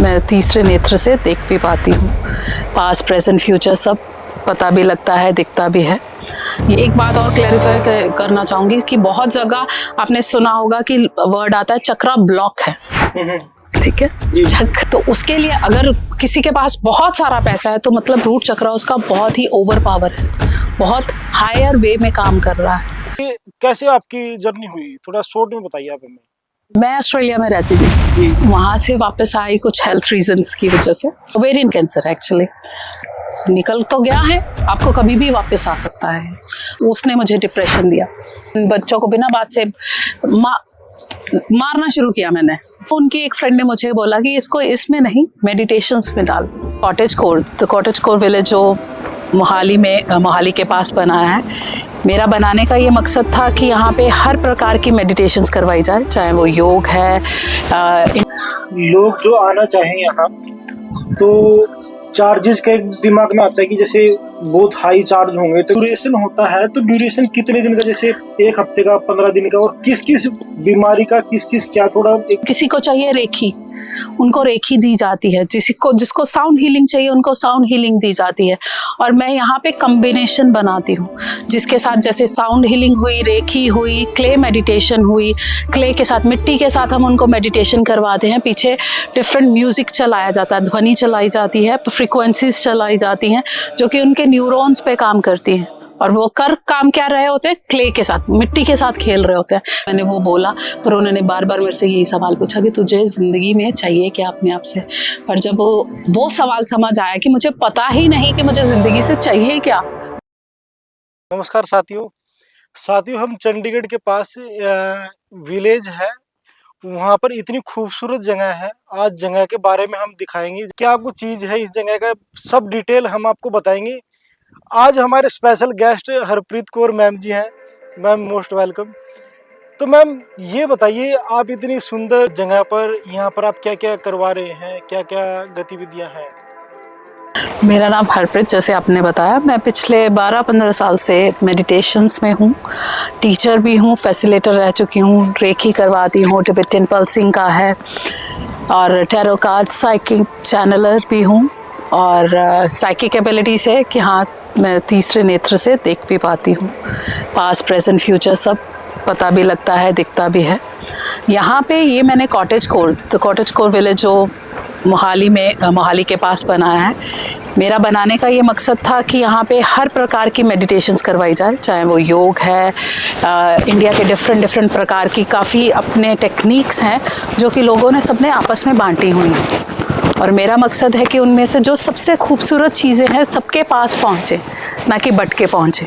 मैं तीसरे नेत्र से देख भी पाती हूँ। पास्ट प्रेजेंट फ्यूचर सब पता भी लगता है, दिखता भी है। ये एक बात और क्लैरिफाई करना चाहूँगी कि बहुत जगह आपने सुना होगा कि वर्ड आता है चक्रा ब्लॉक है, ठीक है। तो उसके लिए अगर किसी के पास बहुत सारा पैसा है तो मतलब रूट चक्रा उसका बहुत ही ओवर पावर है, बहुत हायर वे में काम कर रहा है। कैसे आपकी जर्नी हुई, थोड़ा शॉर्ट में बताइए आप हमें। मैं ऑस्ट्रेलिया में रहती थी, वहां से वापस आई कुछ हेल्थ रीजंस की वजह से। ओवेरियन कैंसर एक्चुअली निकल तो गया है, आपको कभी भी वापस आ सकता है। उसने मुझे डिप्रेशन दिया, बच्चों को बिना बात से मारना शुरू किया मैंने। उनकी एक फ्रेंड ने मुझे बोला कि इसको इसमें नहीं मेडिटेशंस में डाल। कॉटेज कोर, तो कॉटेज कोर विलेज जो मोहाली के पास बना है, मेरा बनाने का ये मकसद था कि यहाँ पे हर प्रकार की मेडिटेशंस करवाई जाए, चाहे वो योग है। लोग जो आना चाहें यहाँ तो चार्जेस का एक दिमाग में आता है कि जैसे बहुत हाई चार्ज होंगे, तो ड्यूरेशन होता है, तो ड्यूरेशन कितने दिन का, जैसे एक हफ्ते का, 15 दिन का, और किस किस बीमारी का किस किस क्या, थोड़ा किसी को चाहिए रेखी, उनको रेखी दी जाती है। जिसको साउंड हीलिंग चाहिए उनको साउंड हीलिंग दी जाती है। और मैं यहाँ पे कम्बिनेशन बनाती हूँ जिसके साथ जैसे साउंड हीलिंग हुई, रेखी हुई, क्ले मेडिटेशन हुई। क्ले के साथ, मिट्टी के साथ हम उनको मेडिटेशन करवाते हैं। पीछे डिफरेंट म्यूजिक चलाया जाता है, ध्वनि चलाई जाती है, फ्रिक्वेंसीज चलाई जाती हैं जो कि उनके न्यूरॉन्स पे काम करती हैं। और वो काम क्या रहे होते हैं, क्ले के साथ, मिट्टी के साथ खेल रहे होते हैं। मैंने वो बोला, पर उन्होंने बार बार मेरे से यही सवाल पूछा कि तुझे जिंदगी में चाहिए क्या अपने आप से। पर जब वो सवाल समझ आया कि मुझे पता ही नहीं कि मुझे जिंदगी से चाहिए क्या। नमस्कार साथियों, हम चंडीगढ़ के पास विलेज है, वहाँ पर इतनी खूबसूरत जगह है। आज जगह के बारे में हम दिखाएंगे, क्या कुछ चीज है इस जगह का, सब डिटेल हम आपको बताएंगे। आज हमारे special guest Harpreet Kaur ma'am ji हैं। Ma'am most welcome. तो मैम ये बताइए, आप इतनी सुंदर जगह पर, यहाँ पर आप क्या क्या करवा रहे हैं, क्या क्या गतिविधियां हैं? मेरा नाम हरप्रीत, जैसे आपने बताया, मैं पिछले 12-15 साल से मेडिटेशंस में हूँ, टीचर भी हूँ, फैसिलिटेटर रह चुकी हूँ, रेखी करवाती हूँ, टिबेटियन पल्सिंग का है, और टैरो कार्ड साइकिक चैनलर भी हूँ। और साइकिक एबिलिटी से कि हाँ, मैं तीसरे नेत्र से देख भी पाती हूँ। पास्ट प्रेजेंट फ्यूचर सब पता भी लगता है, दिखता भी है। यहाँ पे ये मैंने कॉटेज कोर विलेज जो मोहाली के पास बना है, मेरा बनाने का ये मकसद था कि यहाँ पे हर प्रकार की मेडिटेशंस करवाई जाए, चाहे वो योग है। इंडिया के डिफरेंट प्रकार की काफ़ी अपने टेक्निक्स हैं जो कि लोगों ने सबने आपस में बांटी हुई हैं। और मेरा मकसद है कि उनमें से जो सबसे खूबसूरत चीज़ें हैं सबके पास पहुँचे, ना कि बट के पहुँचे।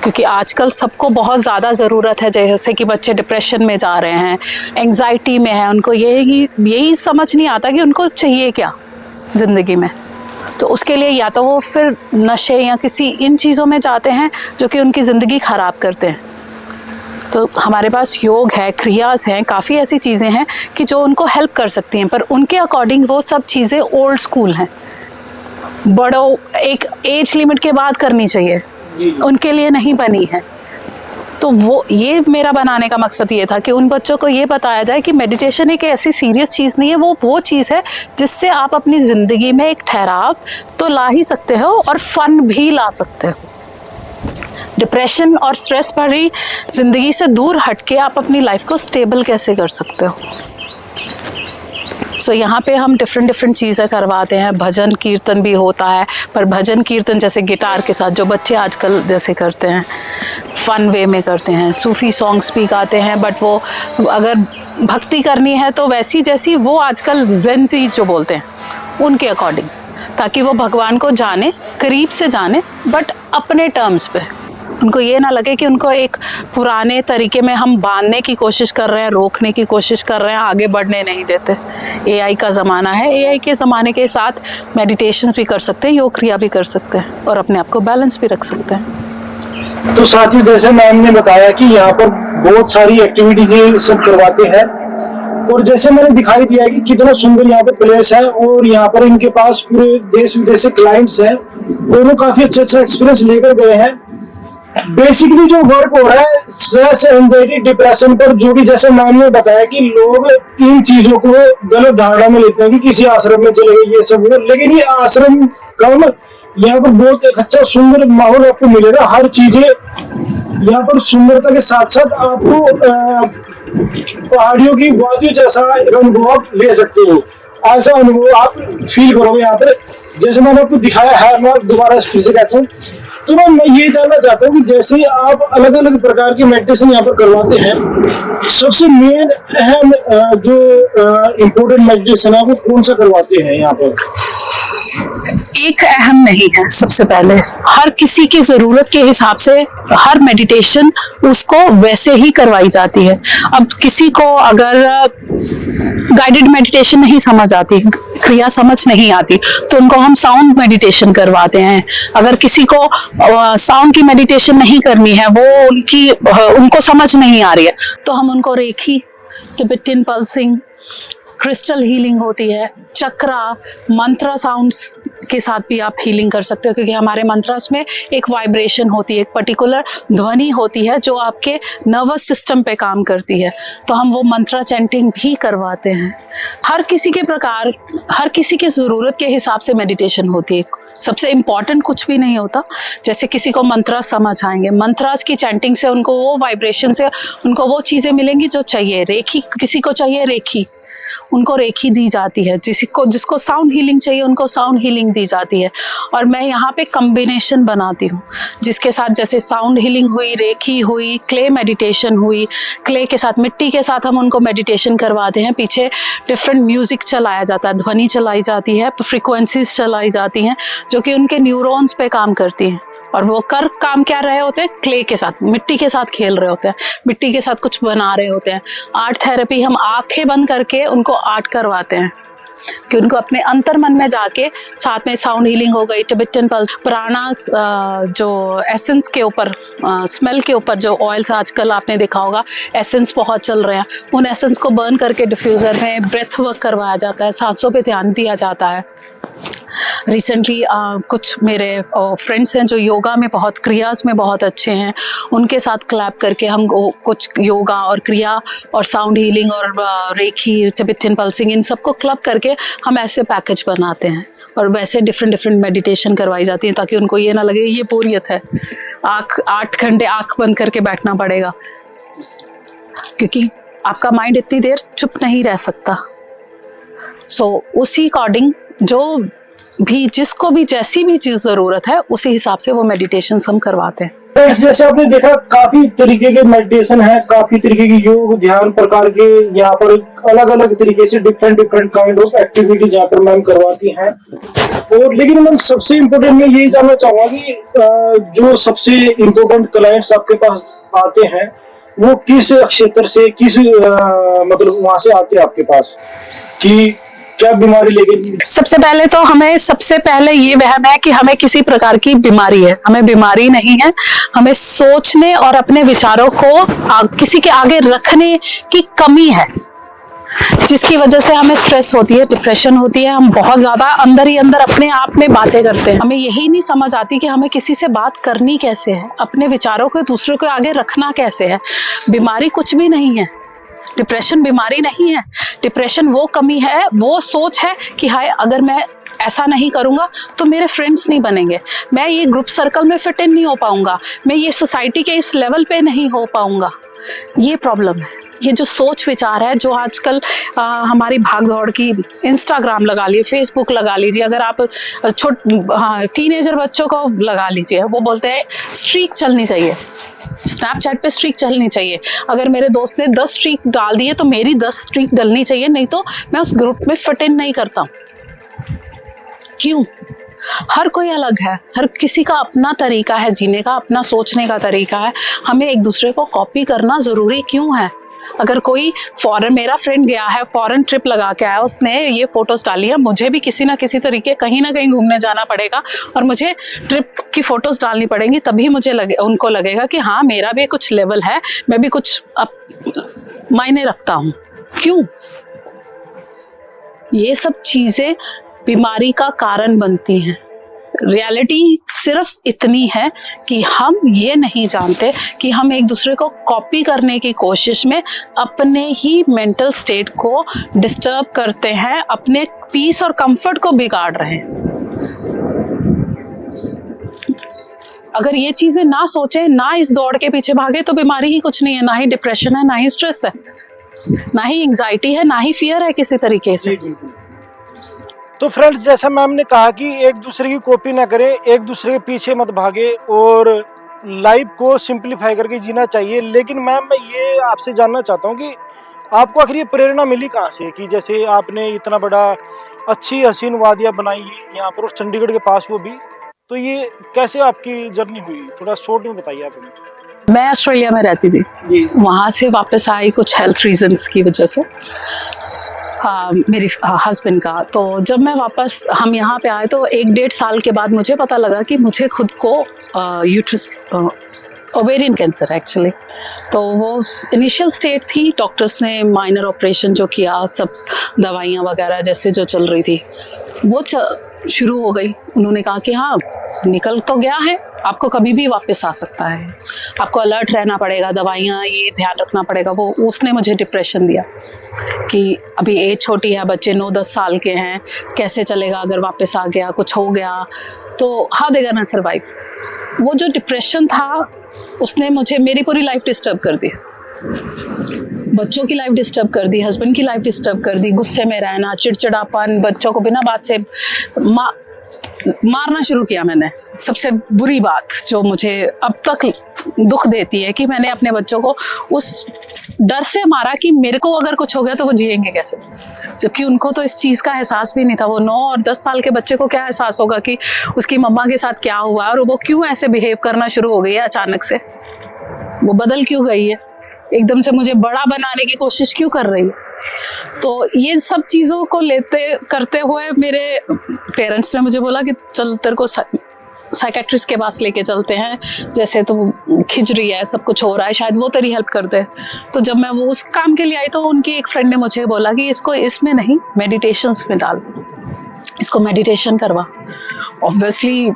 क्योंकि आजकल सबको बहुत ज़्यादा ज़रूरत है, जैसे कि बच्चे डिप्रेशन में जा रहे हैं, एंग्जाइटी में है, उनको यही समझ नहीं आता कि उनको चाहिए क्या ज़िंदगी में। तो उसके लिए या तो वो फिर नशे या किसी इन चीज़ों में जाते हैं जो कि उनकी ज़िंदगी ख़राब करते हैं। तो हमारे पास योग है, क्रियास हैं, काफ़ी ऐसी चीज़ें हैं कि जो उनको हेल्प कर सकती हैं, पर उनके अकॉर्डिंग वो सब चीज़ें ओल्ड स्कूल हैं, बड़ों एक एज लिमिट के बाद करनी चाहिए, उनके लिए नहीं बनी है। तो वो ये मेरा बनाने का मकसद ये था कि उन बच्चों को ये बताया जाए कि मेडिटेशन एक ऐसी सीरियस चीज़ नहीं है, वो चीज़ है जिससे आप अपनी ज़िंदगी में एक ठहराव तो ला ही सकते हो और फन भी ला सकते हो। डिप्रेशन और स्ट्रेस भरी ज़िंदगी से दूर हटके आप अपनी लाइफ को स्टेबल कैसे कर सकते हो। सो यहाँ पे हम डिफरेंट चीज़ें करवाते हैं। भजन कीर्तन भी होता है, पर भजन कीर्तन जैसे गिटार के साथ जो बच्चे आजकल जैसे करते हैं, फन वे में करते हैं। सूफ़ी सॉन्ग्स भी गाते हैं, बट वो अगर भक्ति करनी है तो वैसी जैसी वो आजकल ज़ेन ज़ी जो बोलते हैं उनके अकॉर्डिंग, ताकि वो भगवान को जाने, करीब से जाने, बट अपने टर्म्स पे। उनको ये ना लगे कि उनको एक पुराने तरीके में हम बांधने की कोशिश कर रहे हैं, रोकने की कोशिश कर रहे हैं, आगे बढ़ने नहीं देते। एआई का ज़माना है, एआई के ज़माने के साथ मेडिटेशन भी कर सकते हैं, योग क्रिया भी कर सकते हैं, और अपने आप को बैलेंस भी रख सकते हैं। तो साथियों, जैसे मैम ने बताया कि यहाँ पर बहुत सारी एक्टिविटीज सब करवाते हैं, और जैसे मैंने दिखाई दिया कि कितना सुंदर यहाँ पे प्लेस है, और यहाँ पर इनके पास पूरे देश विदेश से क्लाइंट्स हैं, और वो काफी अच्छा एक्सपीरियंस लेकर गए हैं। बेसिकली जो वर्क हो रहा है स्ट्रेस, एंजाइटी, डिप्रेशन पर, जो भी जैसे मैम ने बताया कि लोग इन चीजों को गलत धारणा में लेते हैं कि किसी आश्रम में चले गए ये सब, लेकिन ये आश्रम कम, यहाँ पर बहुत एक अच्छा सुंदर माहौल आपको मिलेगा। हर चीजें यहाँ पर सुंदरता के साथ साथ आपको पहाड़ियों की वादियों जैसा अनुभव आप ले सकते हो। ऐसा अनुभव आप फील करोगे यहाँ पर, जैसे मैंने आपको दिखाया है। मैं दोबारा फिर से कहता हूँ, तो मैं ये जानना चाहता हूँ कि जैसे आप अलग अलग प्रकार की मेडिटेशन यहाँ पर करवाते हैं, सबसे मेन अहम जो इम्पोर्टेंट मेडिटेशन है वो कौन सा करवाते हैं यहाँ पर? एक अहम नहीं है। सबसे पहले हर किसी की जरूरत के हिसाब से हर मेडिटेशन उसको वैसे ही करवाई जाती है। अब किसी को अगर गाइडेड मेडिटेशन नहीं समझ आती, क्रिया समझ नहीं आती, तो उनको हम साउंड मेडिटेशन करवाते हैं। अगर किसी को साउंड की मेडिटेशन नहीं करनी है, वो उनको समझ नहीं आ रही है, तो हम उनको रेखी, तिब्बतियन पल्सिंग, क्रिस्टल हीलिंग होती है, चक्रा, मंत्रा साउंड्स के साथ भी आप हीलिंग कर सकते हो, क्योंकि हमारे मंत्रास में एक वाइब्रेशन होती है, एक पर्टिकुलर ध्वनि होती है जो आपके नर्वस सिस्टम पे काम करती है। तो हम वो मंत्रा चैंटिंग भी करवाते हैं। हर किसी के प्रकार, हर किसी की ज़रूरत के हिसाब से मेडिटेशन होती है। सबसे इम्पॉर्टेंट कुछ भी नहीं होता। जैसे किसी को मंत्रा समझ आएंगे, मंत्रास की चैंटिंग से उनको वो वाइब्रेशन से उनको वो चीज़ें मिलेंगी जो चाहिए। रेखी, किसी को चाहिए रेखी, उनको रेखी दी जाती है। जिसको साउंड हीलिंग चाहिए उनको साउंड हीलिंग दी जाती है। और मैं यहाँ पे कम्बिनेशन बनाती हूँ, जिसके साथ जैसे साउंड हीलिंग हुई, रेखी हुई, क्ले मेडिटेशन हुई, क्ले के साथ, मिट्टी के साथ हम उनको मेडिटेशन करवाते हैं। पीछे डिफरेंट म्यूजिक चलाया जाता है, ध्वनि चलाई जाती है, फ्रीक्वेंसीज चलाई जाती हैं जो कि उनके न्यूरॉन्स पे काम करती हैं। और वो काम क्या रहे होते हैं, क्ले के साथ, मिट्टी के साथ खेल रहे होते हैं, मिट्टी के साथ कुछ बना रहे होते हैं। आर्ट थेरेपी, हम आंखें बंद करके उनको आर्ट करवाते हैं कि उनको अपने अंतर मन में जाके, साथ में साउंड हीलिंग हो गई, टिबेटियन पल्स, प्राणास, जो एसेंस के ऊपर, स्मेल के ऊपर जो ऑयल्स आजकल आपने देखा होगा, एसेंस बहुत चल रहे हैं, उन एसेंस को बर्न करके डिफ्यूज़र में ब्रेथ वर्क करवाया जाता है, सांसों पे ध्यान दिया जाता है। रिसेंटली कुछ मेरे फ्रेंड्स हैं जो योगा में बहुत, क्रियाज में बहुत अच्छे हैं, उनके साथ क्लैप करके हम कुछ योगा और क्रिया और साउंड हीलिंग और रेखी, तिब्बतियन पल्सिंग, इन सबको क्लब करके हम ऐसे पैकेज बनाते हैं। और वैसे डिफरेंट मेडिटेशन करवाई जाती हैं ताकि उनको ये ना लगे ये बोरियत है, 8 घंटे आँख बंद करके बैठना पड़ेगा, क्योंकि आपका माइंड इतनी देर चुप नहीं रह सकता। उसी अकॉर्डिंग जो भी, जिसको भी जैसी भी चीज जरूरत है, उसी हिसाब से वो मेडिटेशन हम करवाते हैं। जैसे आपने देखा काफी तरीके के मेडिटेशन है, काफी तरीके के योग ध्यान प्रकार के, यहाँ पर अलग अलग तरीके से डिफरेंट काइंड ऑफ एक्टिविटीज यहाँ पर मैम करवाती हैं। और लेकिन मैम सबसे इम्पोर्टेंट मैं यही जानना चाहूंगा कि जो सबसे इम्पोर्टेंट क्लाइंट्स आपके पास आते हैं वो किस क्षेत्र से, किस मतलब वहां से आते हैं आपके पास, कि क्या बीमारी लेके? सबसे पहले तो हमें सबसे पहले ये वहम है कि हमें किसी प्रकार की बीमारी है। हमें बीमारी नहीं है, हमें सोचने और अपने विचारों को किसी के आगे रखने की कमी है, जिसकी वजह से हमें स्ट्रेस होती है, डिप्रेशन होती है। हम बहुत ज्यादा अंदर ही अंदर अपने आप में बातें करते हैं। हमें यही नहीं समझ आती कि हमें किसी से बात करनी कैसे है, अपने विचारों को दूसरों के आगे रखना कैसे है। बीमारी कुछ भी नहीं है, डिप्रेशन बीमारी नहीं है। डिप्रेशन वो कमी है, वो सोच है कि हाय अगर मैं ऐसा नहीं करूंगा तो मेरे फ्रेंड्स नहीं बनेंगे, मैं ये ग्रुप सर्कल में फिट इन नहीं हो पाऊंगा, मैं ये सोसाइटी के इस लेवल पे नहीं हो पाऊंगा। ये प्रॉब्लम है। ये जो सोच विचार है, जो आजकल हमारी भाग दौड़ की, इंस्टाग्राम लगा लीजिए, फेसबुक लगा लीजिए, अगर आप टीनेजर बच्चों को लगा लीजिए, वो बोलते हैं स्ट्रीक चलनी चाहिए, स्नैपचैट पे स्ट्रीक चलनी चाहिए। अगर मेरे दोस्त ने 10 स्ट्रीक डाल दिए तो मेरी 10 स्ट्रीक डलनी चाहिए, नहीं तो मैं उस ग्रुप में फिट इन नहीं करता हूँ। क्यों? हर कोई अलग है, हर किसी का अपना तरीका है जीने का, अपना सोचने का तरीका है। हमें एक दूसरे को कॉपी करना जरूरी क्यों है? अगर कोई फॉरेन, मेरा फ्रेंड गया है, फॉरेन ट्रिप लगा के आया, उसने ये फोटोज डाली है, मुझे भी किसी ना किसी तरीके कहीं ना कहीं घूमने जाना पड़ेगा और मुझे ट्रिप की फोटोज डालनी पड़ेंगी, तभी मुझे उनको लगेगा कि हाँ मेरा भी कुछ लेवल है, मैं भी कुछ मायने रखता हूँ। क्यों? ये सब चीजें बीमारी का कारण बनती हैं। रियलिटी सिर्फ इतनी है कि हम ये नहीं जानते कि हम एक दूसरे को कॉपी करने की कोशिश में अपने ही मेंटल स्टेट को डिस्टर्ब करते हैं, अपने पीस और कंफर्ट को बिगाड़ रहे हैं। अगर ये चीजें ना सोचें, ना इस दौड़ के पीछे भागे, तो बीमारी ही कुछ नहीं है। ना ही डिप्रेशन है, ना ही स्ट्रेस है, ना ही एंजाइटी है, ना ही फियर है किसी तरीके से। तो फ्रेंड्स, जैसा मैम ने कहा कि एक दूसरे की कॉपी ना करें, एक दूसरे के पीछे मत भागे और लाइफ को सिंपलीफाई करके जीना चाहिए। लेकिन मैम, मैं ये आपसे जानना चाहता हूँ कि आपको आखिर ये प्रेरणा मिली कहाँ से कि जैसे आपने इतना बड़ा अच्छी हसीन वादियाँ बनाई यहाँ पर, चंडीगढ़ के पास वो भी, तो ये कैसे आपकी जर्नी हुई? थोड़ा शॉर्ट में बताइए आप हमें। मैं ऑस्ट्रेलिया में रहती थी, वहाँ से वापस आई कुछ हेल्थ रीजंस की वजह से, मेरी हस्बैंड का। तो जब मैं वापस हम यहाँ पे आए तो 1-1.5 साल के बाद मुझे पता लगा कि मुझे खुद को यूट्रस ओवेरियन कैंसर है एक्चुअली। तो वो इनिशियल स्टेट थी, डॉक्टर्स ने माइनर ऑपरेशन जो किया, सब दवाइयाँ वगैरह जैसे जो चल रही थी वो शुरू हो गई। उन्होंने कहा कि हाँ, निकल तो गया है, आपको कभी भी वापस आ सकता है, आपको अलर्ट रहना पड़ेगा, दवाइयाँ ये ध्यान रखना पड़ेगा। वो उसने मुझे डिप्रेशन दिया कि अभी एज छोटी है, बच्चे 9-10 साल के हैं, कैसे चलेगा, अगर वापस आ गया, कुछ हो गया तो हाउ दे गोना सर्वाइव। वो जो डिप्रेशन था उसने मुझे, मेरी पूरी लाइफ डिस्टर्ब कर दी, बच्चों की लाइफ डिस्टर्ब कर दी, हस्बैंड की लाइफ डिस्टर्ब कर दी, गुस्से में रहना, चिड़चिड़ापन, बच्चों को बिना बात से मारना शुरू किया मैंने। सबसे बुरी बात जो मुझे अब तक दुख देती है कि मैंने अपने बच्चों को उस डर से मारा कि मेरे को अगर कुछ हो गया तो वो जिएंगे कैसे, जबकि उनको तो इस चीज़ का एहसास भी नहीं था। वो 9 और 10 साल के बच्चे को क्या एहसास होगा कि उसकी मम्मा के साथ क्या हुआ और वो क्यों ऐसे बिहेव करना शुरू हो गई है, अचानक से वो बदल क्यों गई है, एकदम से मुझे बड़ा बनाने की कोशिश क्यों कर रही है। तो ये सब चीज़ों को करते हुए मेरे पेरेंट्स ने मुझे बोला कि चल तेरे को साइकेट्रिस्ट के पास लेके चलते हैं, जैसे तो खिंच रही है, सब कुछ हो रहा है, शायद वो तेरी हेल्प कर दे। तो जब मैं वो उस काम के लिए आई तो उनकी एक फ्रेंड ने मुझे बोला कि इसको इसमें नहीं, मेडिटेशंस में डाल, इसको मेडिटेशन करवा। ऑब्वियसली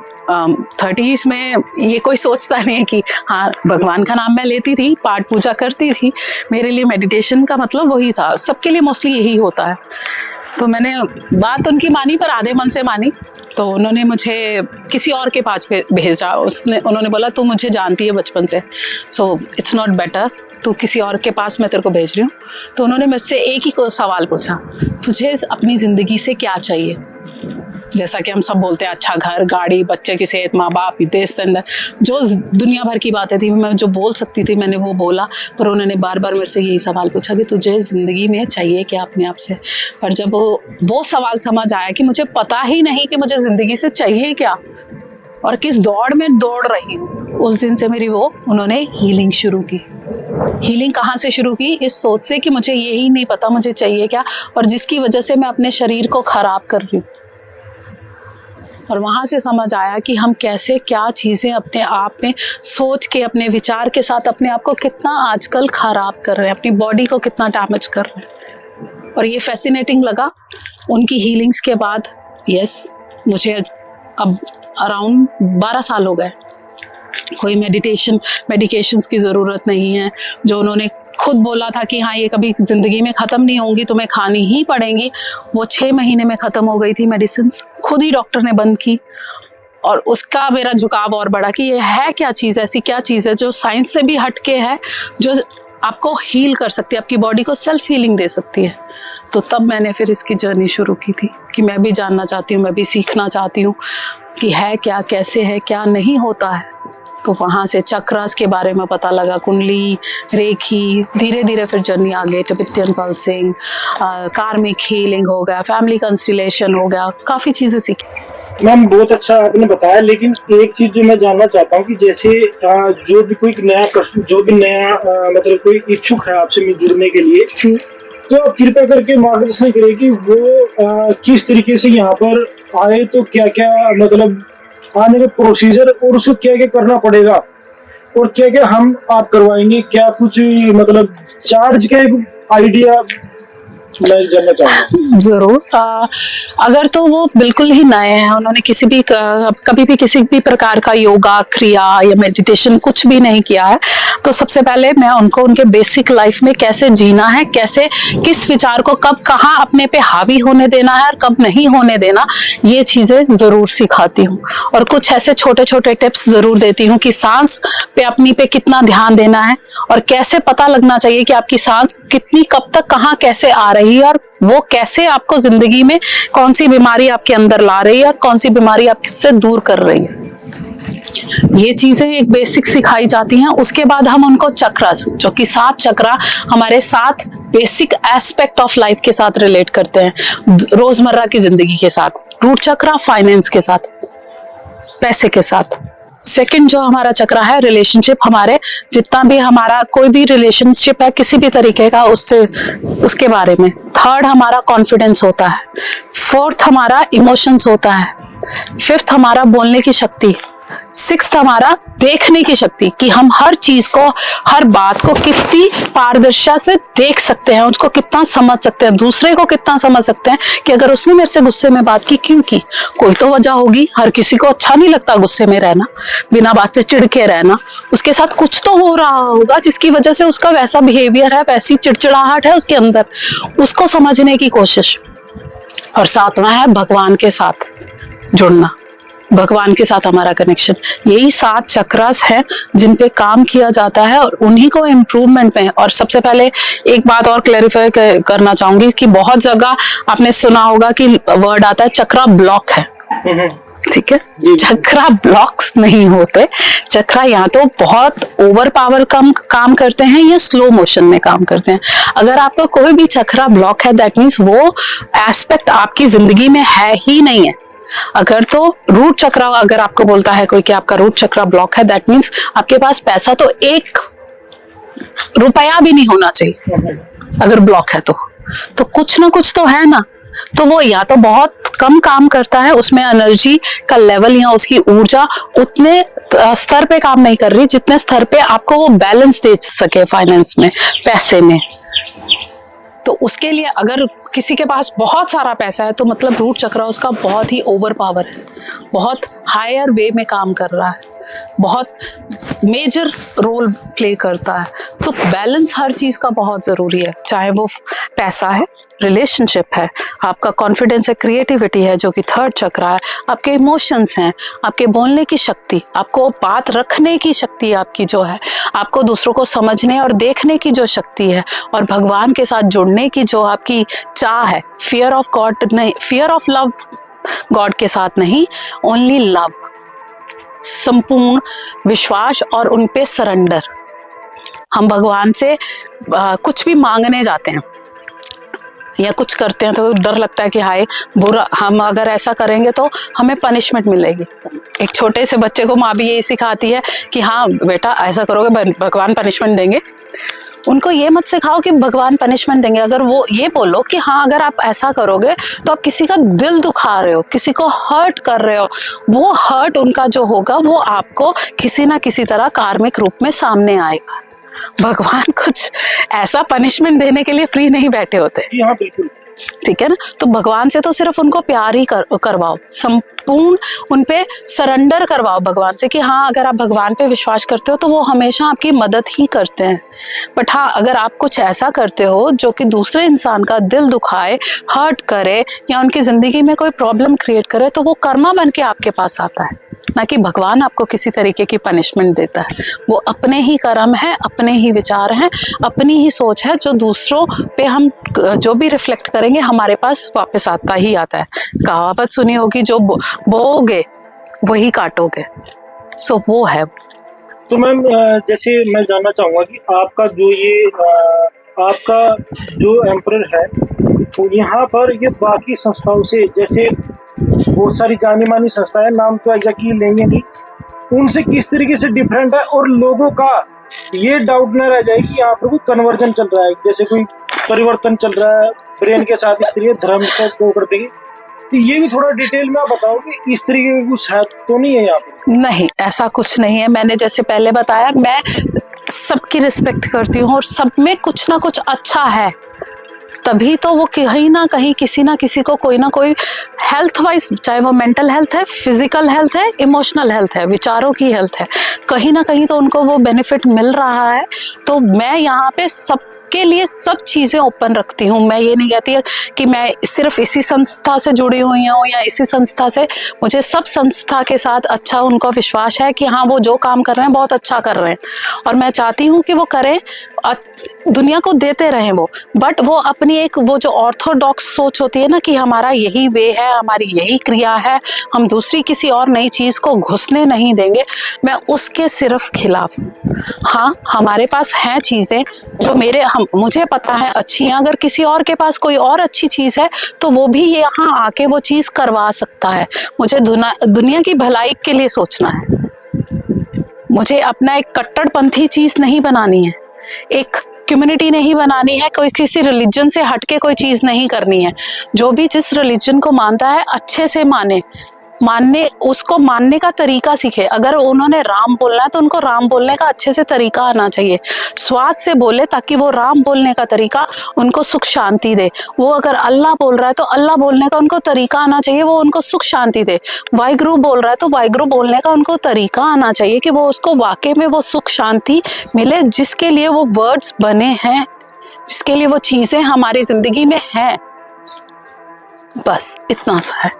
30s में ये कोई सोचता नहीं है कि हाँ, भगवान का नाम मैं लेती थी, पाठ पूजा करती थी, मेरे लिए मेडिटेशन का मतलब वही था, सबके लिए मोस्टली यही होता है। तो मैंने बात उनकी मानी, पर आधे मन से मानी। तो उन्होंने मुझे किसी और के पास भेजा। उन्होंने बोला तू मुझे जानती है बचपन से, सो इट्स नॉट बेटर, तू किसी और के पास मैं तेरे को भेज रही हूँ। तो उन्होंने मुझसे एक ही सवाल पूछा, तुझे अपनी ज़िंदगी से क्या चाहिए? जैसा कि हम सब बोलते हैं, अच्छा घर, गाड़ी, बच्चे की सेहत, माँ बाप, देश के अंदर जो दुनिया भर की बातें थी, मैं जो बोल सकती थी मैंने वो बोला। पर उन्होंने बार बार मेरे से यही सवाल पूछा कि तुझे ज़िंदगी में चाहिए क्या अपने आप से। पर जब वो सवाल समझ आया कि मुझे पता ही नहीं कि मुझे ज़िंदगी से चाहिए क्या और किस दौड़ में दौड़ रही हूँ, उस दिन से मेरी उन्होंने हीलिंग शुरू की। हीलिंग कहाँ से शुरू की? इस सोच से कि मुझे यही नहीं पता मुझे चाहिए क्या, और जिसकी वजह से मैं अपने शरीर को ख़राब कर रही हूँ। और वहाँ से समझ आया कि हम कैसे क्या चीज़ें अपने आप में सोच के, अपने विचार के साथ अपने आप को कितना आजकल ख़राब कर रहे हैं, अपनी बॉडी को कितना डैमेज कर रहे हैं। और ये फैसिनेटिंग लगा उनकी हीलिंग्स के बाद। यस, मुझे अब अराउंड 12 साल हो गए, कोई मेडिकेशंस की ज़रूरत नहीं है। जो उन्होंने खुद बोला था कि हाँ ये कभी ज़िंदगी में ख़त्म नहीं होंगी, तुम्हें खानी ही पड़ेंगी, वो 6 महीने में ख़त्म हो गई थी मेडिसिन्स, खुद ही डॉक्टर ने बंद की। और उसका मेरा झुकाव और बढ़ा कि ये है क्या चीज़, ऐसी क्या चीज़ है जो साइंस से भी हटके है, जो आपको हील कर सकती है, आपकी बॉडी को सेल्फ हीलिंग दे सकती है। तो तब मैंने फिर इसकी जर्नी शुरू की थी कि मैं भी जानना चाहती हूँ, मैं भी सीखना चाहती हूँ कि है क्या, कैसे है, क्या नहीं होता है। तो वहाँ से चक्रास के बारे में पता लगा, कुंडली, रेखी, धीरे धीरे फिर जर्नी आगे टिबेटियन पल्सिंग, कार्मिक हीलिंग हो गया, फैमिली कंस्टेलेशन हो गया, काफ़ी चीज़ें सीखी। मैम बहुत अच्छा आपने बताया, लेकिन एक चीज जो मैं जानना चाहता हूँ कि जैसे जो भी कोई नया मतलब कोई इच्छुक है आपसे जुड़ने के लिए, तो आप कृपया करके मार्गदर्शन करें कि वो किस तरीके से यहाँ पर आए, तो क्या क्या मतलब आने का प्रोसीजर और उसको क्या क्या करना पड़ेगा और क्या क्या हम आप करवाएंगे, क्या कुछ मतलब चार्ज का आइडिया मैं जानना चाहूंगा। जरूर। अगर तो वो बिल्कुल ही नए हैं, उन्होंने कभी भी किसी भी प्रकार का योगा, क्रिया या मेडिटेशन कुछ भी नहीं किया है, तो सबसे पहले मैं उनको उनके बेसिक लाइफ में कैसे जीना है, कैसे किस विचार को कब कहाँ अपने पे हावी होने देना है और कब नहीं होने देना, ये चीजें जरूर सिखाती हूँ। और कुछ ऐसे छोटे छोटे टिप्स जरूर देती हूँ कि सांस पे अपनी पे कितना ध्यान देना है और कैसे पता लगना चाहिए कि आपकी सांस कितनी कब तक कहाँ कैसे आ रही है और वो कैसे आपको जिंदगी में कौन सी बीमारी आपके अंदर ला रही है और कौन सी बीमारी आपसे दूर कर रही है। ये चीजें एक बेसिक सिखाई जाती हैं। उसके बाद हम उनको चक्रास, जो कि 7 चक्रा हमारे 7 बेसिक एस्पेक्ट ऑफ लाइफ के साथ रिलेट करते हैं, रोजमर्रा की जिंदगी के साथ। रूट चक्रा फाइनेंस के साथ, पैसे के साथ। सेकंड जो हमारा चक्रा है रिलेशनशिप, हमारे जितना भी हमारा कोई भी रिलेशनशिप है किसी भी तरीके का, उसके बारे में। थर्ड हमारा कॉन्फिडेंस होता है। फोर्थ हमारा इमोशंस होता है। फिफ्थ हमारा बोलने की शक्ति। सिक्स्थ हमारा देखने की शक्ति, कि हम हर चीज को, हर बात को कितनी पारदर्शिता से देख सकते हैं, उसको कितना समझ सकते हैं, दूसरे को कितना समझ सकते हैं कि अगर उसने मेरे से गुस्से में बात की, क्यों की, कोई तो वजह होगी। हर किसी को अच्छा नहीं लगता गुस्से में रहना, बिना बात से चिढ़ के रहना। उसके साथ कुछ तो हो रहा होगा जिसकी वजह से उसका वैसा बिहेवियर है, वैसी चिड़चिड़ाहट है उसके अंदर, उसको समझने की कोशिश। और 7वां है भगवान के साथ जुड़ना, भगवान के साथ हमारा कनेक्शन। यही 7 चक्रास हैं जिन पे काम किया जाता है और उन्हीं को इम्प्रूवमेंट में। और सबसे पहले एक बात और क्लैरिफाई करना चाहूंगी कि बहुत जगह आपने सुना होगा कि वर्ड आता है चक्रा ब्लॉक है, ठीक है। चक्रा ब्लॉक्स नहीं होते। चक्रा या तो बहुत ओवर पावर काम करते हैं या स्लो मोशन में काम करते हैं। अगर आपका कोई भी चक्रा ब्लॉक है, दैट मीन्स वो एस्पेक्ट आपकी जिंदगी में है ही नहीं है। अगर तो रूट चक्रा अगर आपको बोलता है कोई कि आपका रूट चक्रा ब्लॉक है, दैट मीन्स आपके पास पैसा तो 1 रुपया भी नहीं होना चाहिए। अगर ब्लॉक है तो कुछ ना कुछ तो है ना। तो वो या तो बहुत कम काम करता है, उसमें एनर्जी का लेवल या उसकी ऊर्जा उतने स्तर पे काम नहीं कर रही जितने स्तर पे आपको वो बैलेंस दे सके फाइनेंस में, पैसे में। तो उसके लिए अगर किसी के पास बहुत सारा पैसा है तो मतलब रूट चक्रा उसका बहुत ही ओवर पावर है, बहुत हायर वे में काम कर रहा है, बहुत मेजर रोल प्ले करता है। तो बैलेंस हर चीज का बहुत जरूरी है, चाहे वो पैसा है, रिलेशनशिप है, आपका कॉन्फिडेंस है, क्रिएटिविटी है जो कि 3rd चक्रा है, आपके इमोशंस हैं, आपके बोलने की शक्ति, आपको बात रखने की शक्ति आपकी जो है, आपको दूसरों को समझने और देखने की जो शक्ति है, और भगवान के साथ जुड़ने की जो आपकी चाह है। फियर ऑफ गॉड नहीं, फियर ऑफ लव, गॉड के साथ नहीं, ओनली लव, संपूर्ण विश्वास और उन पे सरेंडर। हम भगवान से कुछ भी मांगने जाते हैं या कुछ करते हैं तो डर लगता है कि हाय बुरा, हम अगर ऐसा करेंगे तो हमें पनिशमेंट मिलेगी। एक छोटे से बच्चे को माँ भी यही सिखाती है कि हाँ बेटा ऐसा करोगे भगवान पनिशमेंट देंगे। उनको ये मत सिखाओ कि भगवान पनिशमेंट देंगे, अगर वो ये बोलो कि हाँ अगर आप ऐसा करोगे तो आप किसी का दिल दुखा रहे हो, किसी को हर्ट कर रहे हो, वो हर्ट उनका जो होगा वो आपको किसी ना किसी तरह कार्मिक रूप में सामने आएगा। भगवान कुछ ऐसा पनिशमेंट देने के लिए फ्री नहीं बैठे होते। हाँ बिल्कुल, ठीक है ना। तो भगवान से तो सिर्फ उनको प्यार ही करवाओ, संपूर्ण उन पे सरेंडर करवाओ भगवान से कि हाँ अगर आप भगवान पे विश्वास करते हो तो वो हमेशा आपकी मदद ही करते हैं। बट हाँ अगर आप कुछ ऐसा करते हो जो कि दूसरे इंसान का दिल दुखाए, हर्ट करे या उनकी जिंदगी में कोई प्रॉब्लम क्रिएट करे, तो वो कर्मा बन के आपके पास आता है, ना कि भगवान आपको किसी तरीके की पनिशमेंट देता है। वो अपने ही कर्म है, अपने ही विचार हैं, अपनी ही सोच है, जो दूसरों पे हम जो भी रिफ्लेक्ट करेंगे हमारे पास वापस आता ही आता है। कहावत सुनी होगी, जो बोओगे वही काटोगे। सो वो है। तो मैम जैसे मैं जानना चाहूंगा कि आपका जो ये आपका जो एम्परर है तो यहाँ पर ये बाकी संस्थाओं से, जैसे बहुत सारी जानी मानी संस्थाएं, नाम तो एग्जैक्टली लेंगे नहीं, उनसे किस तरीके से डिफरेंट है, और लोगों का ये डाउट न रह जाए कि यहाँ पर कोई कन्वर्जन चल रहा है, जैसे कोई परिवर्तन चल रहा है ब्रेन के साथ, इस तरीके धर्म से को कर देंगे। तो ये भी थोड़ा डिटेल में आप बताओ कि इस तरीके का कुछ है तो नहीं है यहाँ पर? नहीं, ऐसा कुछ नहीं है। मैंने जैसे पहले बताया, मैं सबकी रिस्पेक्ट करती हूँ और सब में कुछ ना कुछ अच्छा है। तभी तो वो कहीं ना कहीं किसी ना किसी को कोई ना कोई हेल्थ वाइज, चाहे वो मेंटल हेल्थ है, फिजिकल हेल्थ है, इमोशनल हेल्थ है, विचारों की हेल्थ है, कहीं ना कहीं तो उनको वो बेनिफिट मिल रहा है। तो मैं यहाँ पे सबके लिए सब चीज़ें ओपन रखती हूँ। मैं ये नहीं कहती है कि मैं सिर्फ इसी संस्था से जुड़ी हुई हूँ या इसी संस्था से, मुझे सब संस्था के साथ अच्छा उनको विश्वास है कि हाँ वो जो काम कर रहे हैं बहुत अच्छा कर रहे हैं, और मैं चाहती हूँ कि वो करें, दुनिया को देते रहें वो। बट वो अपनी एक वो जो ऑर्थोडॉक्स सोच होती है ना कि हमारा यही वे है, हमारी यही क्रिया है, हम दूसरी किसी और नई चीज़ को घुसने नहीं देंगे, मैं उसके सिर्फ खिलाफ हूँ। हाँ, हमारे पास हैं चीज़ें जो मुझे पता है अच्छी हैं, अगर किसी और के पास कोई और अच्छी चीज़ है तो वो भी यहाँ आके वो चीज़ करवा सकता है। मुझे दुनिया की भलाई के लिए सोचना है, मुझे अपना एक कट्टरपंथी चीज़ नहीं बनानी है, एक कम्युनिटी नहीं बनानी है, कोई किसी रिलीजन से हटके कोई चीज़ नहीं करनी है। जो भी जिस रिलीजन को मानता है अच्छे से उसको मानने का तरीका सीखे। अगर उन्होंने राम बोलना है तो उनको राम बोलने का अच्छे से तरीका आना चाहिए, स्वाद से बोले, ताकि वो राम बोलने का तरीका उनको सुख शांति दे। वो अगर अल्लाह बोल रहा है तो अल्लाह बोलने का उनको तरीका आना चाहिए, वो उनको सुख शांति दे। वाहिगुरु बोल रहा है तो वाहिगुरु बोलने का उनको तरीका आना चाहिए कि वो उसको वाकई में वो सुख शांति मिले, जिसके लिए वो वर्ड्स बने हैं, जिसके लिए वो चीज़ें हमारी जिंदगी में हैं। बस इतना सा है।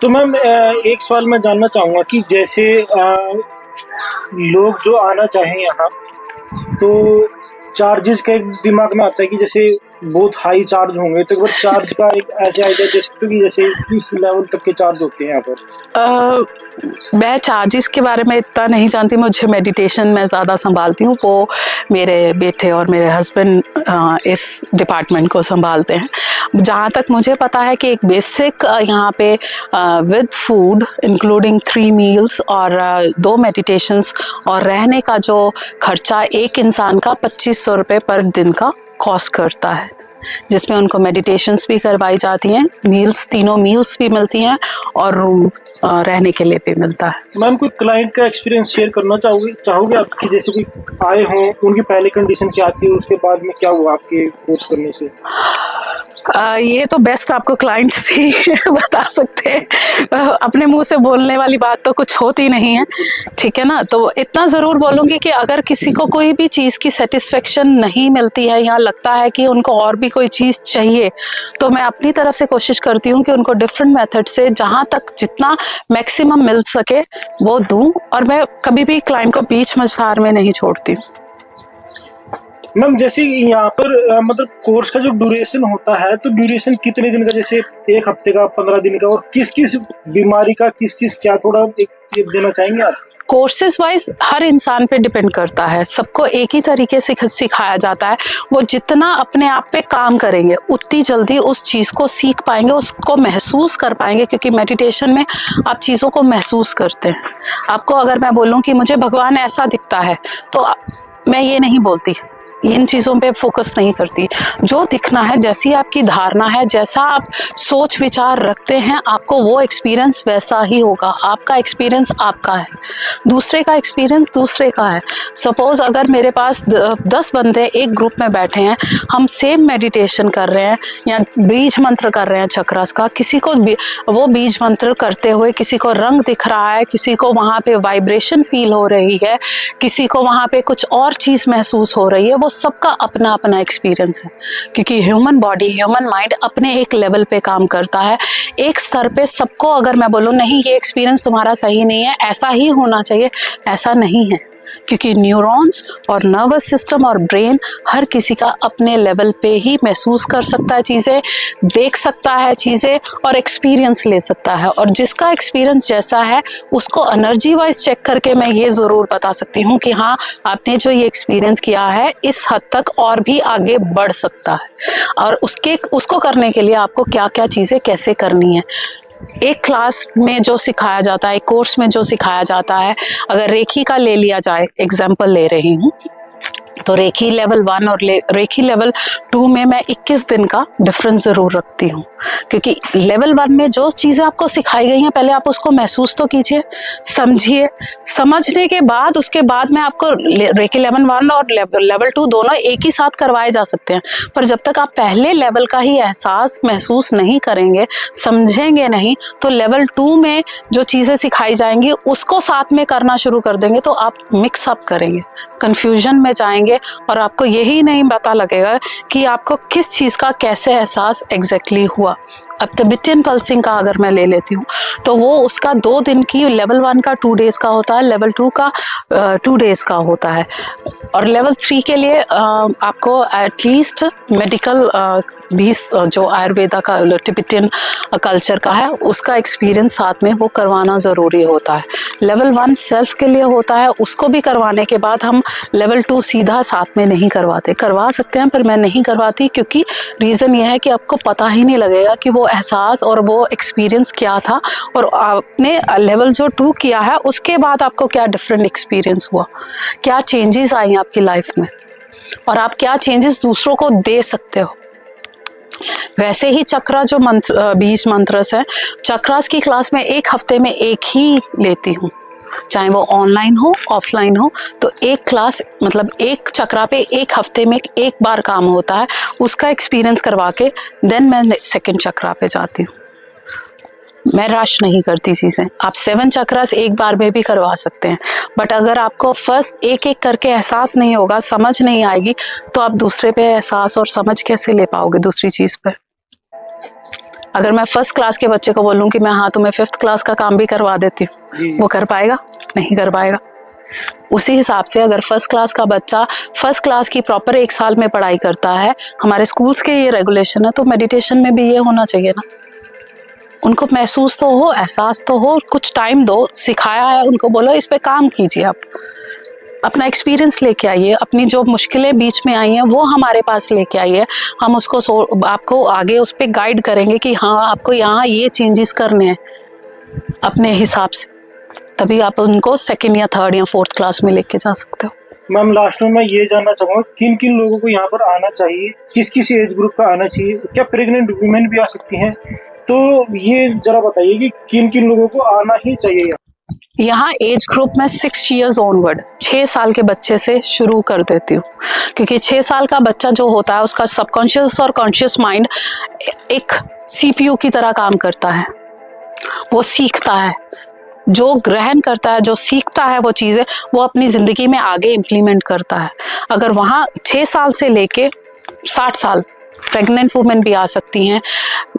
तो मैम एक सवाल मैं जानना चाहूँगा कि जैसे लोग जो आना चाहें यहाँ, तो चार्जेस का एक दिमाग में आता है कि जैसे बहुत हाई चार्ज होंगे, तो एक बार चार्ज का एक ऐसे आइडिया दे सकते हो कि जैसे किस लेवल तक के चार्ज होते हैं यहाँ पर? मैं चार्जेस के बारे में इतना नहीं जानती, मुझे मेडिटेशन में ज़्यादा संभालती हूँ, वो मेरे बेटे और मेरे हस्बैंड इस डिपार्टमेंट को संभालते हैं। जहाँ तक मुझे पता है कि एक बेसिक यहाँ पे विद फूड इंक्लूडिंग 3 मील्स और 2 मेडिटेशंस और रहने का जो खर्चा एक इंसान का 2500 रुपये पर दिन का कॉस्ट करता है, जिसमें उनको मेडिटेशंस भी करवाई जाती हैं, तीनों मील्स भी मिलती हैं और रूम रहने के लिए भी मिलता है। मैम कोई क्लाइंट का एक्सपीरियंस शेयर करना चाहोगे आपकी, जैसे कोई आए हों, उनकी पहली कंडीशन क्या थी, उसके बाद में क्या हुआ आपके कोर्स करने से? ये तो बेस्ट आपको क्लाइंट से ही बता सकते हैं, अपने मुंह से बोलने वाली बात तो कुछ होती नहीं है, ठीक है ना। तो इतना ज़रूर बोलूँगी कि अगर किसी को कोई भी चीज़ की सेटिस्फेक्शन नहीं मिलती है या लगता है कि उनको और भी कोई चीज़ चाहिए, तो मैं अपनी तरफ से कोशिश करती हूँ कि उनको डिफरेंट मेथड से जहाँ तक जितना मैक्सिमम मिल सके वो दूँ, और मैं कभी भी क्लाइंट को बीच मझधार में नहीं छोड़ती। मैम जैसे यहाँ पर मतलब कोर्स का जो ड्यूरेशन होता है, तो ड्यूरेशन कितने दिन का, जैसे 1 हफ्ते का, 15 दिन का, और किस किस बीमारी का किस क्या, थोड़ा एक देना चाहेंगे आप? कोर्सेज वाइज हर इंसान पे डिपेंड करता है, सबको एक ही तरीके से सिखाया जाता है। वो जितना अपने आप पे काम करेंगे उतनी जल्दी उस चीज़ को सीख पाएंगे, उसको महसूस कर पाएंगे, क्योंकि मेडिटेशन में आप चीज़ों को महसूस करते हैं। आपको अगर मैं बोलूँ कि मुझे भगवान ऐसा दिखता है, तो मैं ये नहीं बोलती, इन चीज़ों पे फोकस नहीं करती। जो दिखना है, जैसी आपकी धारणा है, जैसा आप सोच विचार रखते हैं, आपको वो एक्सपीरियंस वैसा ही होगा। आपका एक्सपीरियंस आपका है, दूसरे का एक्सपीरियंस दूसरे का है। सपोज अगर मेरे पास 10 बंदे एक ग्रुप में बैठे हैं, हम सेम मेडिटेशन कर रहे हैं या बीज मंत्र कर रहे हैं चक्रास का, किसी को वो बीज मंत्र करते हुए किसी को रंग दिख रहा है, किसी को वहाँ पे वाइब्रेशन फील हो रही है, किसी को वहाँ पे कुछ और चीज़ महसूस हो रही है, वो सबका अपना अपना एक्सपीरियंस है। क्योंकि ह्यूमन बॉडी, ह्यूमन माइंड अपने एक लेवल पे काम करता है, एक स्तर पे सबको अगर मैं बोलूँ नहीं ये एक्सपीरियंस तुम्हारा सही नहीं है, ऐसा ही होना चाहिए, ऐसा नहीं है। क्योंकि न्यूरॉन्स और नर्वस सिस्टम और ब्रेन हर किसी का अपने लेवल पे ही महसूस कर सकता है चीज़ें, देख सकता है चीज़ें और एक्सपीरियंस ले सकता है। और जिसका एक्सपीरियंस जैसा है उसको एनर्जी वाइज चेक करके मैं ये ज़रूर बता सकती हूँ कि हाँ आपने जो ये एक्सपीरियंस किया है इस हद तक और भी आगे बढ़ सकता है, और उसको करने के लिए आपको क्या क्या चीज़ें कैसे करनी है। एक क्लास में जो सिखाया जाता है, एक कोर्स में जो सिखाया जाता है, अगर रेखी का ले लिया जाए, एग्जाम्पल ले रही हूँ, तो रेखी लेवल 1 और रेखी लेवल 2 में मैं 21 दिन का डिफरेंस ज़रूर रखती हूँ, क्योंकि लेवल 1 में जो चीज़ें आपको सिखाई गई हैं पहले आप उसको महसूस तो कीजिए, समझिए, समझने के बाद उसके बाद में आपको रेखी लेवल 1 और लेवल 2 दोनों एक ही साथ करवाए जा सकते हैं। पर जब तक आप पहले लेवल का ही एहसास महसूस नहीं करेंगे, समझेंगे नहीं, तो लेवल 2 में जो चीज़ें सिखाई जाएंगी उसको साथ में करना शुरू कर देंगे तो आप मिक्स अप करेंगे, कंफ्यूजन में जाएंगे और आपको यही नहीं पता लगेगा कि आपको किस चीज़ का कैसे एहसास एग्जैक्टली हुआ। अब तिब्बतियन पल्सिंग का अगर मैं ले लेती हूँ तो वो उसका 2 दिन की, लेवल 1 का 2 डेज का होता है, लेवल 2 का 2 डेज का होता है, और लेवल 3 के लिए आपको एटलीस्ट मेडिकल भी जो आयुर्वेदा का तिब्बतियन कल्चर का है उसका एक्सपीरियंस साथ में वो करवाना ज़रूरी होता है। लेवल 1 सेल्फ के लिए होता है, उसको भी करवाने के बाद हम लेवल 2 सीधा साथ में नहीं करवाते, करवा सकते हैं पर मैं नहीं करवाती, क्योंकि रीज़न ये है कि आपको पता ही नहीं लगेगा कि वो एहसास और वो एक्सपीरियंस क्या था और आपने लेवल जो 2 किया है उसके बाद आपको क्या डिफरेंट एक्सपीरियंस हुआ, क्या चेंजेस आई आपकी लाइफ में और आप क्या चेंजेस दूसरों को दे सकते हो। वैसे ही चक्रा जो मंत्र, बीज मंत्रस है, चक्रास की क्लास में 1 हफ्ते में एक ही लेती हूँ, चाहे वो ऑनलाइन हो ऑफलाइन हो, तो एक क्लास मतलब एक चक्रा पे 1 हफ्ते में 1 बार काम होता है, उसका एक्सपीरियंस करवा के देन मैं सेकंड चक्रा पे जाती हूँ। मैं रश नहीं करती चीज़ें, आप 7 चक्रास एक बार में भी करवा सकते हैं, बट अगर आपको फर्स्ट एक एक करके एहसास नहीं होगा, समझ नहीं आएगी, तो आप दूसरे पे एहसास और समझ कैसे ले पाओगे दूसरी चीज़ पे। अगर मैं फर्स्ट क्लास के बच्चे को बोलूँ कि मैं हाँ तुम्हें 5th क्लास का काम भी करवा देती हूँ, वो कर पाएगा? नहीं कर पाएगा। उसी हिसाब से अगर फर्स्ट क्लास का बच्चा फर्स्ट क्लास की प्रॉपर 1 साल में पढ़ाई करता है, हमारे स्कूल्स के ये रेगुलेशन है, तो मेडिटेशन में भी ये होना चाहिए ना। उनको महसूस तो हो, एहसास तो हो, कुछ टाइम दो, सिखाया है उनको बोलो इस पे काम कीजिए, आप अपना एक्सपीरियंस लेके आइए, अपनी जो मुश्किलें बीच में आई हैं वो हमारे पास लेके आइए, हम उसको आपको आगे उस पर गाइड करेंगे कि हाँ आपको यहाँ ये चेंजेस करने हैं अपने हिसाब से, तभी आप उनको 2nd या 3rd या 4th क्लास में लेके जा सकते हो। मैम लास्ट में मैं ये जानना चाहूँगा किन किन लोगों को यहाँ पर आना चाहिए, किस किस एज ग्रुप का आना चाहिए, क्या प्रेग्नेंट वुमेन भी आ सकती हैं, तो ये जरा बताइए कि किन किन लोगों को आना ही चाहिए। यहाँ एज ग्रुप में 6 years ऑनवर्ड, 6 साल के बच्चे से शुरू कर देती हूँ, क्योंकि 6 साल का बच्चा जो होता है उसका सबकॉन्शियस और कॉन्शियस माइंड एक CPU की तरह काम करता है, वो सीखता है, जो ग्रहण करता है, जो सीखता है वो चीज़ें वो अपनी ज़िंदगी में आगे इम्प्लीमेंट करता है। अगर वहाँ 6 साल से लेके 60 साल प्रेग्नेंट वुमेन भी आ सकती हैं,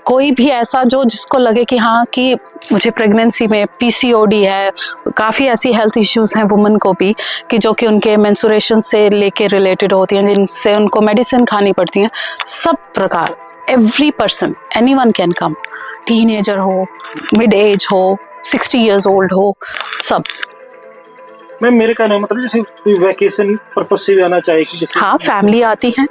कोई भी ऐसा जो जिसको लगे कि हाँ कि मुझे प्रेगनेंसी में PCOD है, काफ़ी ऐसी हेल्थ इश्यूज़ हैं वुमेन को भी कि जो कि उनके मेंस्ट्रुएशन से लेके रिलेटेड होती हैं, जिनसे उनको मेडिसिन खानी पड़ती हैं, सब प्रकार, every person, anyone can come, teenager हो, मिड एज हो, 60 years ओल्ड हो, सब। मैम मेरे कहने का मतलब जैसे कोई वैकेशन पर्पज से भी आना चाहिए, जैसे हाँ, फैमिली आती हैं,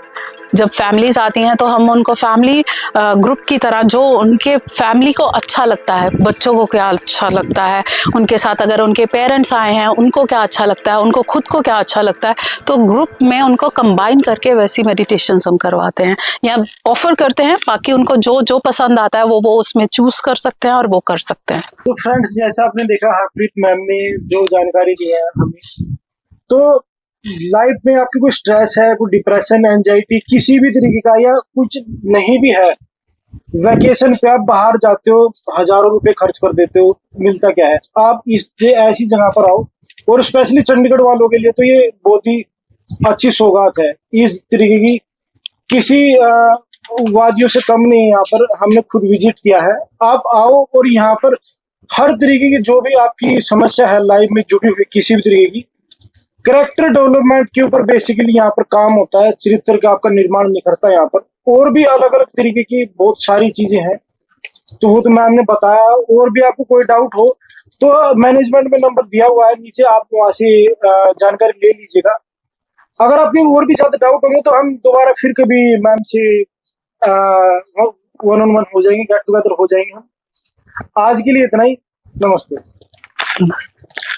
जब फैमिलीज आती हैं तो हम उनको फैमिली ग्रुप की तरह, जो उनके फैमिली को अच्छा लगता है, बच्चों को क्या अच्छा लगता है उनके साथ, अगर उनके पेरेंट्स आए हैं उनको क्या अच्छा लगता है, उनको खुद को क्या अच्छा लगता है, तो ग्रुप में उनको कंबाइन करके वैसी मेडिटेशन हम करवाते हैं या ऑफर करते हैं। बाकी उनको जो जो पसंद आता है वो उसमें चूज कर सकते हैं और वो कर सकते हैं। तो फ्रेंड्स जैसा आपने देखा हरप्रीत मैम ने जो जानकारी दी है हमें, तो लाइफ में आपकी कोई स्ट्रेस है, कोई डिप्रेशन, एंजाइटी किसी भी तरीके का या कुछ नहीं भी है, वैकेशन पे आप बाहर जाते हो, हजारों रुपए खर्च कर देते हो, मिलता क्या है, आप इस ऐसी जगह पर आओ, और स्पेशली चंडीगढ़ वालों के लिए तो ये बहुत ही अच्छी सौगात है। इस तरीके की किसी वादियों से कम नहीं है, यहाँ पर हमने खुद विजिट किया है। आप आओ और यहाँ पर हर तरीके की जो भी आपकी समस्या है लाइफ में जुड़ी हुई किसी भी तरीके की, कैरेक्टर डेवलपमेंट के ऊपर बेसिकली यहाँ पर काम होता है, चरित्र का आपका निर्माण निखरता है यहाँ पर, और भी अलग अलग तरीके की बहुत सारी चीजें हैं, तो वो तो मैम ने बताया। और भी आपको कोई डाउट हो तो मैनेजमेंट में नंबर दिया हुआ है नीचे, आप वहां से जानकारी ले लीजिएगा। अगर आपके और भी ज्यादा डाउट होंगे तो हम दोबारा फिर कभी मैम से 1-on-1 हो जाएंगे, गेट टुगेदर हो जाएंगे हम। आज के लिए इतना ही, नमस्ते। नमस्ते।